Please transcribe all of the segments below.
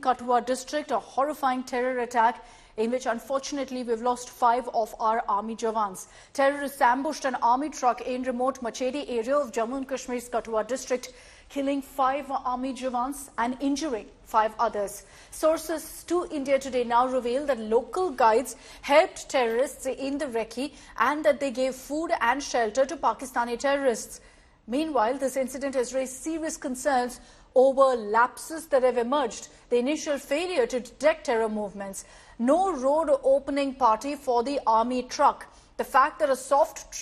Katwa district, a horrifying terror attack in which unfortunately we've lost 5 of our army jawans. Terrorists ambushed an army truck in remote Machedi area of Jammu and Kashmir's Katwa district, killing 5 army jawans and injuring 5 others. Sources to India Today now reveal that local guides helped terrorists in the recce and that they gave food and shelter to Pakistani terrorists. Meanwhile, this incident has raised serious concerns over lapses that have emerged. The initial failure to detect terror movements, no road opening party for the army truck, the fact that a soft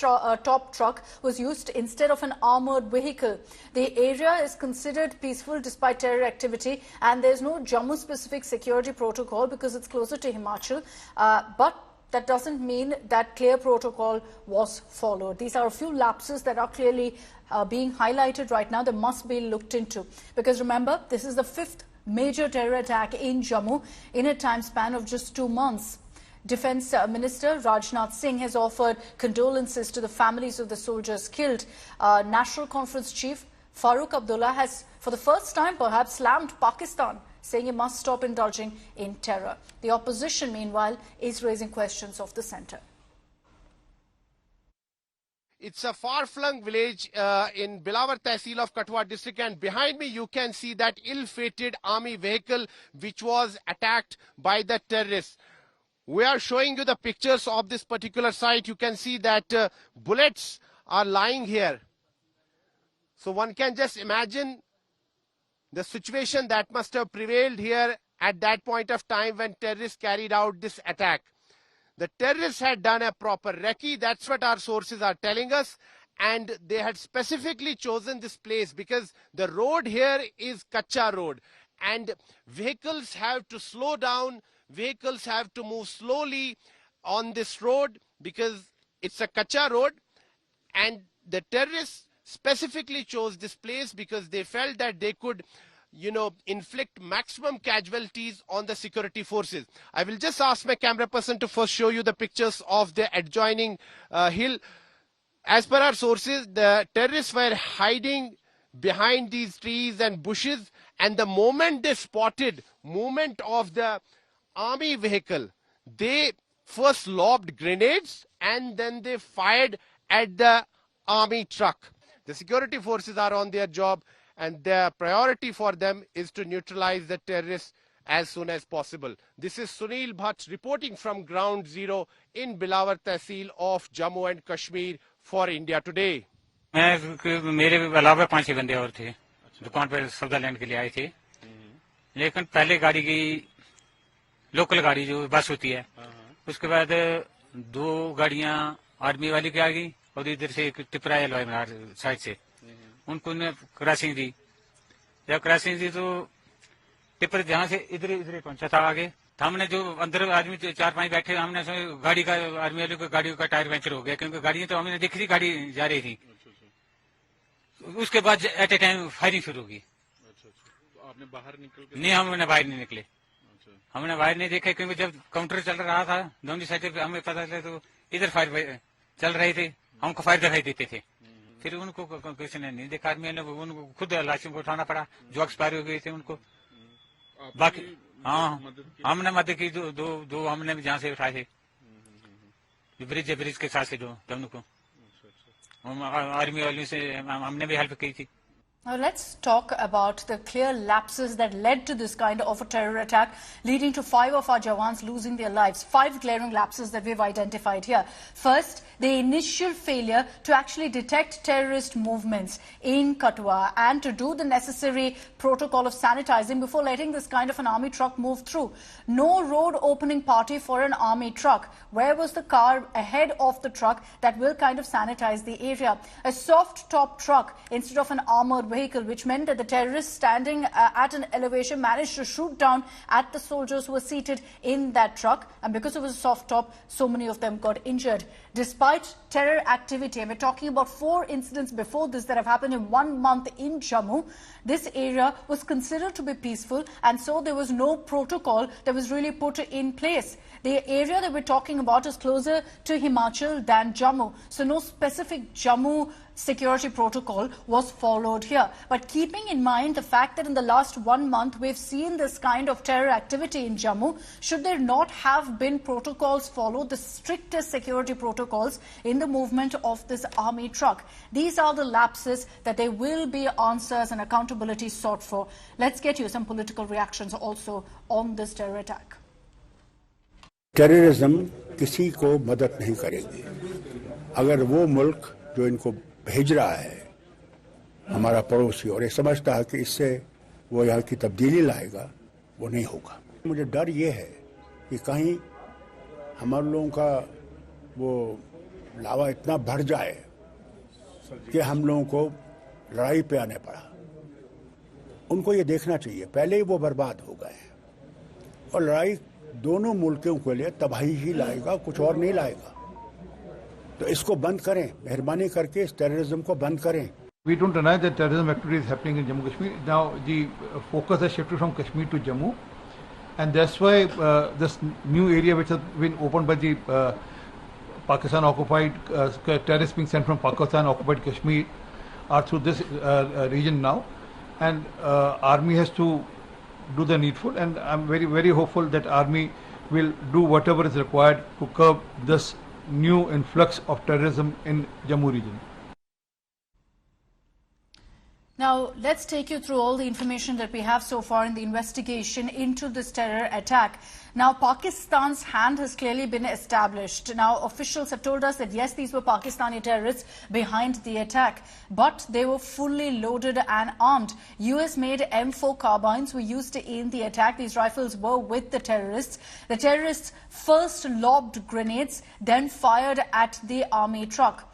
top truck was used instead of an armoured vehicle. The area is considered peaceful despite terror activity, and there's no Jammu-specific security protocol because it's closer to Himachal. But that doesn't mean that clear protocol was followed. These are a few lapses that are clearly being highlighted right now that must be looked into. Because remember, this is the 5th major terror attack in Jammu in a time span of just 2 months. Defence Minister Rajnath Singh has offered condolences to the families of the soldiers killed. National Conference Chief Farooq Abdullah has, for the first time perhaps, slammed Pakistan, saying it must stop indulging in terror. The opposition, meanwhile, is raising questions of the centre. It's a far-flung village in Bilawar Tehsil of Katwa district, and behind me you can see that ill-fated army vehicle which was attacked by the terrorists. We are showing you the pictures of this particular site. You can see that bullets are lying here. So one can just imagine the situation that must have prevailed here at that point of time when terrorists carried out this attack. The terrorists had done a proper recce, that's what our sources are telling us, and they had specifically chosen this place because the road here is Kacha road, and vehicles have to slow down, vehicles have to move slowly on this road because it's a Kacha road, and the terrorists specifically chose this place because they felt that they could inflict maximum casualties on the security forces. I will just ask my camera person to first show you the pictures of the adjoining hill. As per our sources, the terrorists were hiding behind these trees and bushes, and the moment they spotted movement of the army vehicle, they first lobbed grenades and then they fired at the army truck. The security forces are on their job, and the priority for them is to neutralize the terrorists as soon as possible. This is Sunil Bhatt reporting from Ground Zero in Bilawar Tehsil of Jammu and Kashmir for India Today. मेरे अलावा 5-6 बंदे और थे, दुकान पर सौदा लेने के लिए आए थे, लेकिन पहले गाड़ी की लोकल गाड़ी जो बस होती है, उसके बाद 2 गाड़ियां आर्मी वाली की आ गई और इधर से एक टिपरा साइड से उनको क्रॉसिंग दी। जब क्रॉसिंग दी तो टिपर जहां से इधर इधर पहुंचा था आगे, हमने जो अंदर आदमी 4-5 बैठे, हमने गाड़ी का आर्मी वाले को गाड़ी का टायर पंचर हो गया, क्योंकि गाड़ियां तो हमने देखी थी, गाड़ी जा रही थी। उसके बाद एट ए टाइम फायरिंग शुरू होगी। आपने बाहर निकल नहीं, हमने बाहर नहीं निकले, हमने बाहर नहीं देखा, क्योंकि जब काउंटर चल रहा था दोनों साइड पे हमें पता चला तो इधर फायर चल रहे थे, हमको फायर दिखाई देते थे। फिर उनको किसी ने नहीं देखा, आर्मी ने उनको खुद लाशों को उठाना पड़ा, जो एक्सपायर हो गए थे उनको। बाकी हाँ, हमने मदद की, दो हमने जहाँ से उठाए थे, ब्रिज के साथ से दोनों को आर्मी वालों से हमने भी हेल्प की थी। Now let's talk about the clear lapses that led to this kind of a terror attack, leading to 5 of our Jawans losing their lives. 5 glaring lapses that we've identified here. First, the initial failure to actually detect terrorist movements in Katwa and to do the necessary protocol of sanitizing before letting this kind of an army truck move through. No road opening party for an army truck. Where was the car ahead of the truck that will kind of sanitize the area? A soft top truck instead of an armored vehicle, which meant that the terrorists standing at an elevation managed to shoot down at the soldiers who were seated in that truck, and because it was a soft top, so many of them got injured. Despite terror activity, and we're talking about 4 incidents before this that have happened in 1 month in Jammu, this area was considered to be peaceful, and so there was no protocol that was really put in place. The area that we're talking about is closer to Himachal than Jammu, so no specific Jammu security protocol was followed here. But keeping in mind the fact that in the last 1 month we've seen this kind of terror activity in Jammu, should there not have been protocols followed, the strictest security protocols in the movement of this army truck? These are the lapses that there will be answers and accountability sought for. Let's get you some political reactions also on this terror attack. Terrorism किसी को मदद नहीं करेगी। अगर वो मुल्क जो इनको भेज रहा है, हमारा पड़ोसी, और ये समझता है कि इससे वो यहाँ की तब्दीली लाएगा, वो नहीं होगा। मुझे डर ये है कि कहीं हमारे लोगों का वो लावा इतना बढ़ जाए कि हम लोगों को लड़ाई पे आने पड़ा। उनको ये देखना चाहिए, पहले ही वो बर्बाद हो गए हैं, और लड़ाई दोनों मुल्कों के लिए तबाही ही लाएगा, कुछ और नहीं लाएगा। तो इसको बंद करें, मेहरबानी करके इस टेररिज्म को बंद करें। We don't deny that terrorism activity is happening in Jammu Kashmir. Now the focus has shifted from Kashmir to Jammu, and that's why this new area which has been opened by the Pakistan occupied terrorists being sent from Pakistan occupied Kashmir are through this region now, and army has to do the needful, and I'm very, very hopeful that army will do whatever is required to curb this new influx of terrorism in Jammu region. Now, let's take you through all the information that we have so far in the investigation into this terror attack. Now, Pakistan's hand has clearly been established. Now, officials have told us that yes, these were Pakistani terrorists behind the attack, but they were fully loaded and armed. US-made M4 carbines were used in the attack. These rifles were with the terrorists. The terrorists first lobbed grenades, then fired at the army truck.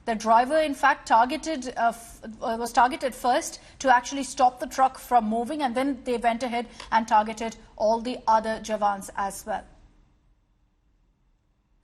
The driver, in fact, was targeted first to actually stop the truck from moving, and then they went ahead and targeted all the other Jawans as well.